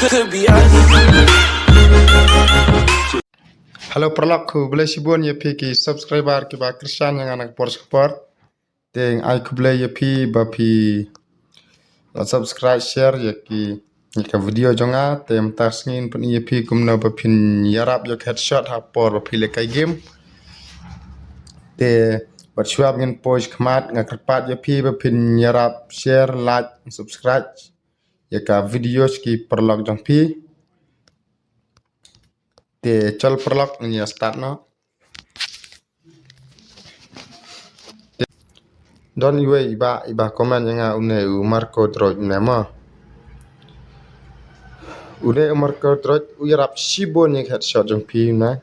Could be us. Halo perlaku boleh sibun ya pi subscriber ki ba Christian yang anak por support teng ai ku boleh ya pi ba pi subscribe share ya ki video jonga tem tasngin pun ya pi kumno ba pin yarap ya headshot ha por ba pi le kai game te bersuap ngin post kmat ngakrpat ya pi ba pin yarap share like subscribe ya ka videos ki perlak jong pi te chal perlak ni start no. Don iwe iba komen yang une Marco droj nema. Une Marco droj uyarap sibon yang headshot jong pi na.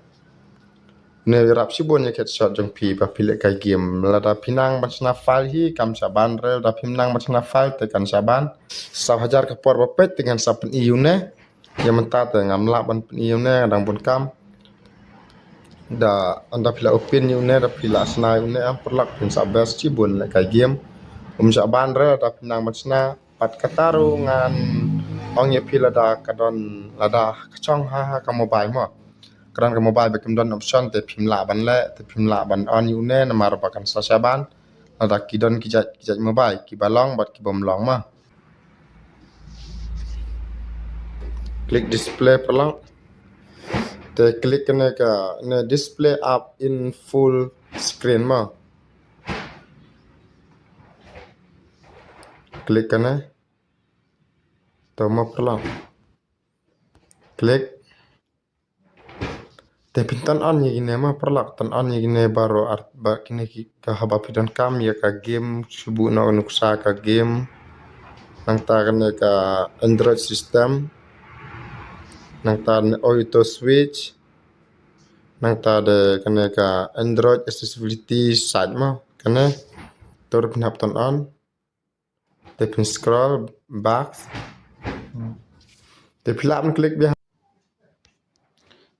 Ne uyarap sibon yang headshot jong pi ba pilek kai game lada pinang macna file hi kam saban rel da pinang macna file te kan saban. Sa hajar ke por ba pet dengan sapen iune. Yang mentah te ngam lak ban iune dang bun kam. Da anda pila open iune da pila snai iune am perlak pin sabes sibon le kai game. Saban re da pinang macna pat kataru ngan ong ye pila da kadon lada kachong ha ka mobile mo kran ka mobile be don option te pimla ban le te pimla ban on yune na mar pakan sa saban lada kidon kijat mobile ki balong bat ki bom long ma klik display pelong te klik ne ka ne display up in full screen ma klik kana tomo pelong klik te pintan on ye gine ma perlak tan on ye gine baru art ba kini ka haba pidan kam ya ka game subu no nuksa ka game nang ta kene ka Android system nang ta auto switch nang ta de kene ka Android accessibility site ma kene tur pinap tan on te pin scroll back te pilap klik biar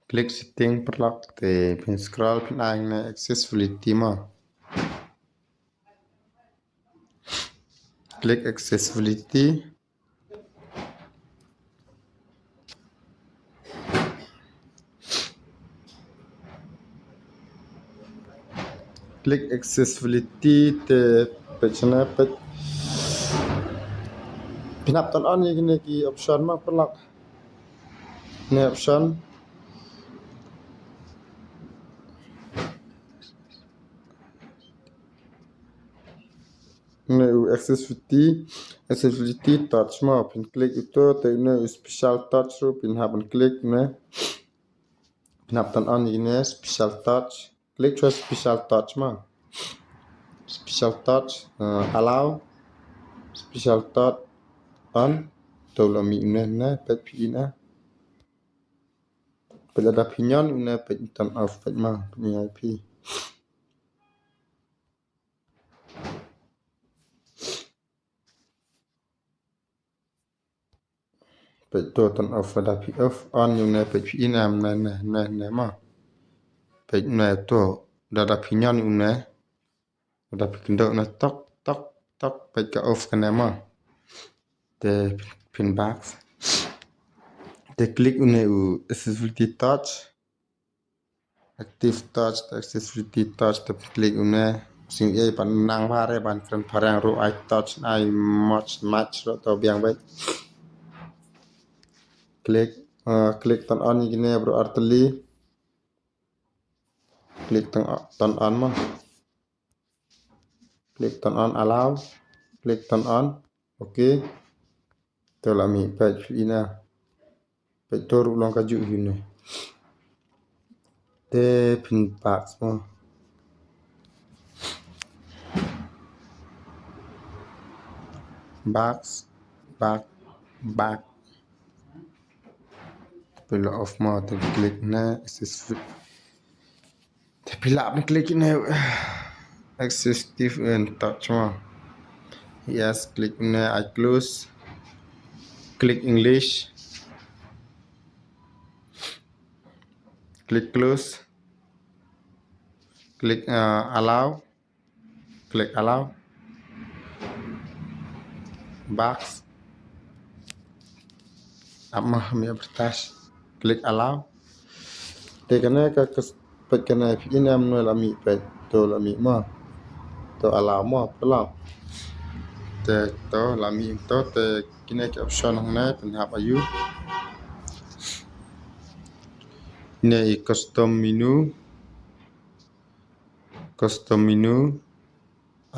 klik setting perlak te pin scroll pin ang na accessibility ma klik accessibility klik accessibility te pechana pet pinap tan on ye gini ki option ma perlak ne option ne accessibility touch ma pin klik itu te ne special touch ru pin haban klik ne pinap tan on ini special touch klik cho special touch ma special touch allow special touch on tolo mi ne pet pi na pada da pinyon ne pet tan off pet ma ni ip pet to tan off da pi off on ne pet pi na ne ma pet ne to da pinyon ne da pi kendo na tok pet ka off kana ma te pin box te klik une accessibility touch active touch accessibility touch te klik une sing e pan nang pare ban kran parang ro I touch I match ro to biang baik klik tan on gini bro arteli klik tan on ma klik tan on allow klik tan on okay to la mi page ina page to long kaju hine te pin box ma back pila off ma te klik na te pila klik ne assistive and touch ma yes klik na I close klik English klik close klik allow klik allow box Amah mi apertas. Klik allow. Te kana ka pet kana ini amno lami pet to lami ma. To allow ma pelak. Te to lami to te kini ke option hang na penhap ayu. Ini custom menu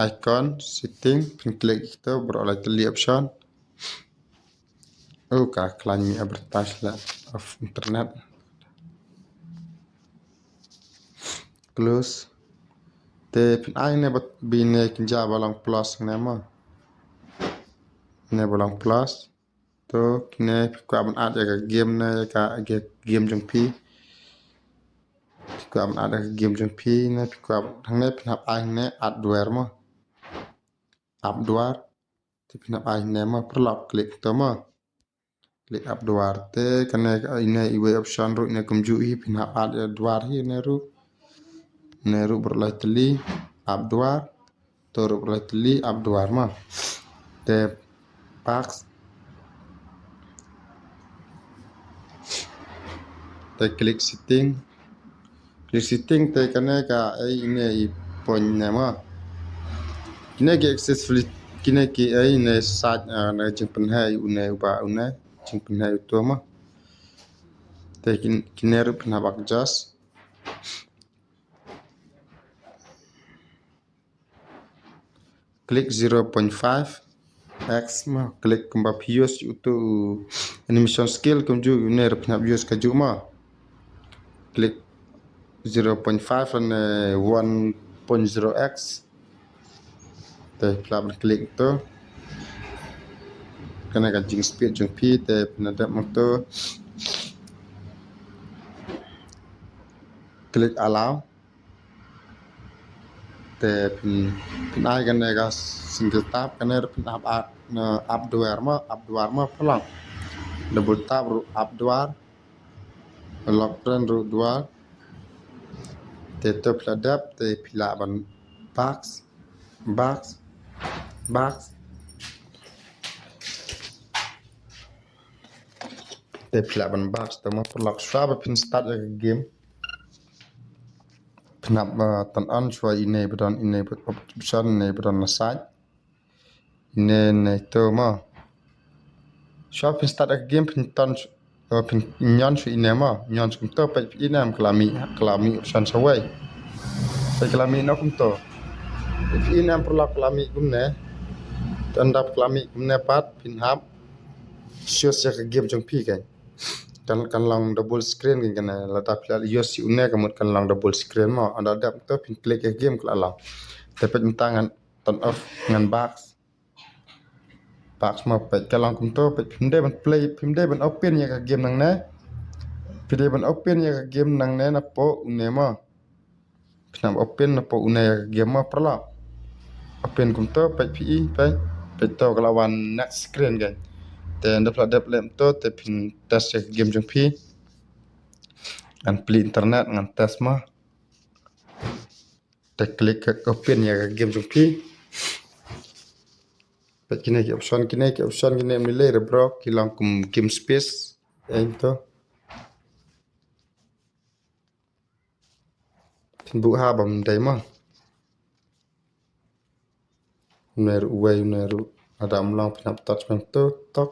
icon setting klik kita beroleh teli option. Oh ka klan mi apertas la of internet. Close. Te pin ai ne bat bine kinja balang plus nama. Ne balang plus. To kine kwa ban ad ya game na ka game jong pi. Kwa ban ad game jong pi na kwa thang ne pin hap ai ne adware ma. Abdwar. Te pin hap ai ne ma perlap klik to ma. Klik abdwar te kane ine iwe option ru ne kumju hi pin hap ad adwar hi ne ru. Ne ru berlai teli abdwar. To ru berlai teli abdwar ma. Te box. Te klik setting. Klik setting te kane ka ine I pon nama. Kine ke accessibility kine ke ine site na jengpen hai une uba une jengpen hai tu ma. Te kine ru pina bak jas. Klik 0.5 X ma klik kembap views itu animation skill kumju une ru pina views kaju ma. Klik 0.5 dan 1.0x. Te pelap klik tu. Kena jing speed jeng pi te penadap motor. Klik allow. Te pin ai kena ka single tap kena pin updware ma pelang. Double tap ru updware. Lock pen ru dwar. Te to peladap te pila ban box. Te pila ban box to ma pelak swab pin start ya game. Penap tan on shwa ine bedon ine option ine bedon na site. Ine to ma. Shwa pin start ya game pin ton pin nyon shwa ine ma. Nyon shwa to pe ine am kelami option sawai. Pe kelami no kum to. Pe ine am pelak kelami kumne. Tandap kelami kumne pat pin hap. Shows ya game jong pi kan. Kan lang double screen kan la ta pila yosi une kamut kan lang double screen ma anda dap to pin klik ya game kala lang tepet tangan turn off ngan box ma pet kalang kum to pet pinde ban play pinde ban open ya game nang ne pinde ban open ya game nang ne na po une ma pinam open na po une ya game ma perla open kum to pet pi pet to kalawan next screen kan te dap lem to te pin test ya game jong pi an pli internet ngan test ma te klik open ya game jong pi pet kine ke option kine milai re bro kilang kum game space to tin bu ha bam dai ma uneru adam lang pinap touch man to tok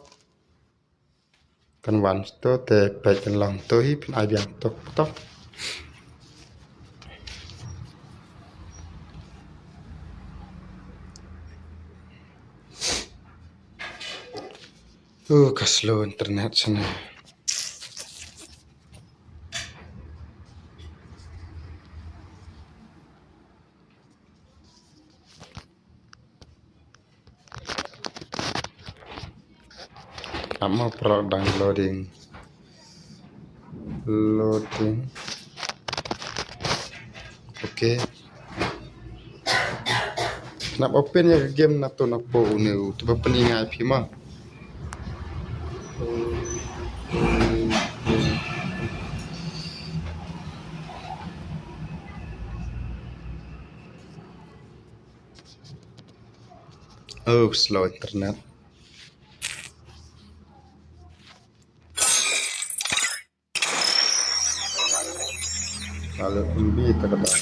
kan wan to te pet kan lang to hi pin ai biang tok ka slow internet sana ama pro downloading loading okay nak open ya game na to na po uneu tu peningai pi ma slow internet Kalau kumbi terkadang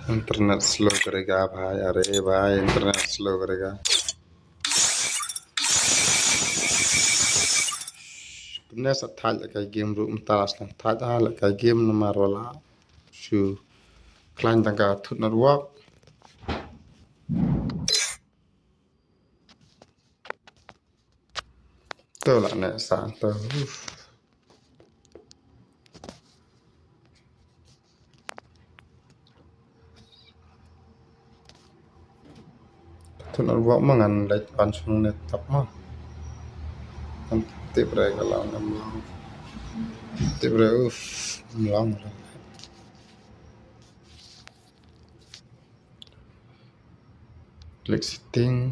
internet slow करेगा भाई अरे भाई internet slow करेगा benar saat lagi game room talas lang tadi lagi game nomor wala shu klan tangga tut network tu lah nek san tu tut network mangan lek langsung net tap mah tip rek kalau ngam tip rek long klik setting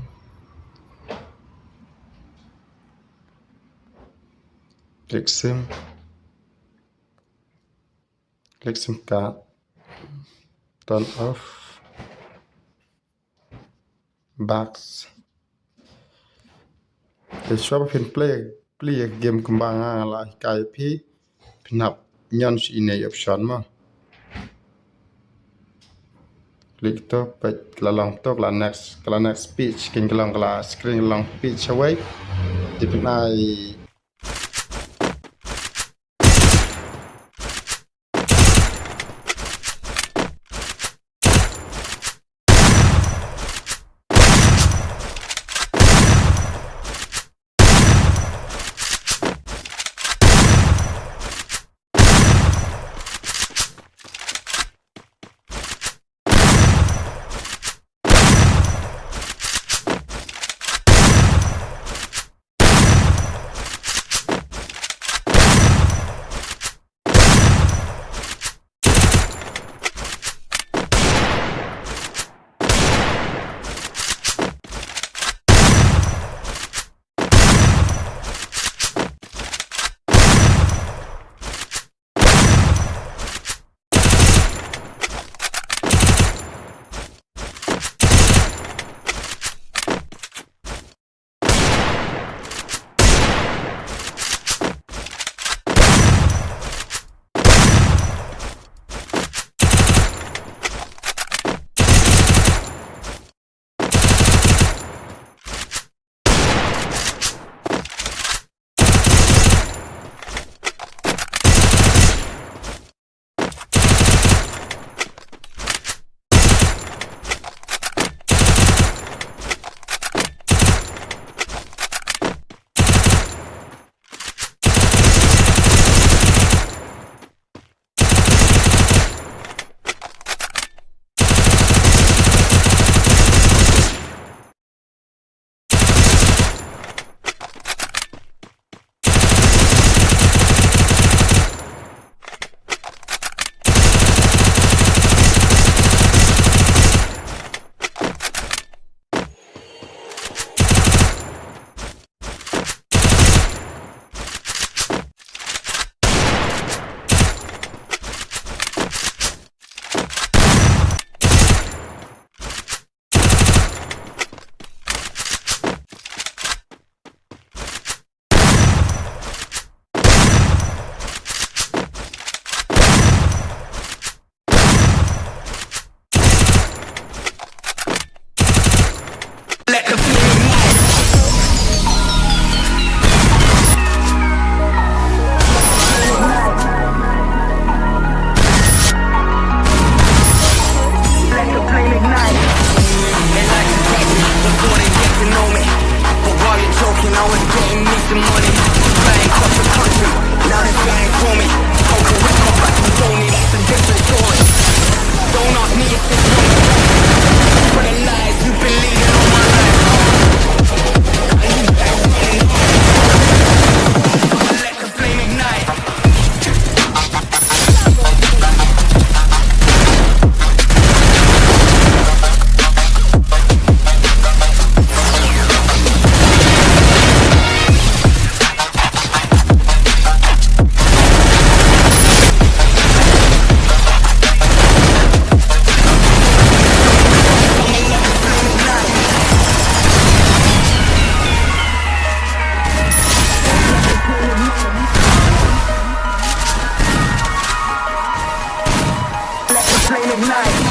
klik sim card turn off box coba play game kembang lah kaiarp pinap nyon ini option mah klik tu peit kelalong tu kalau next speech king kelalong kelas screen kelalong speech away dipinai night.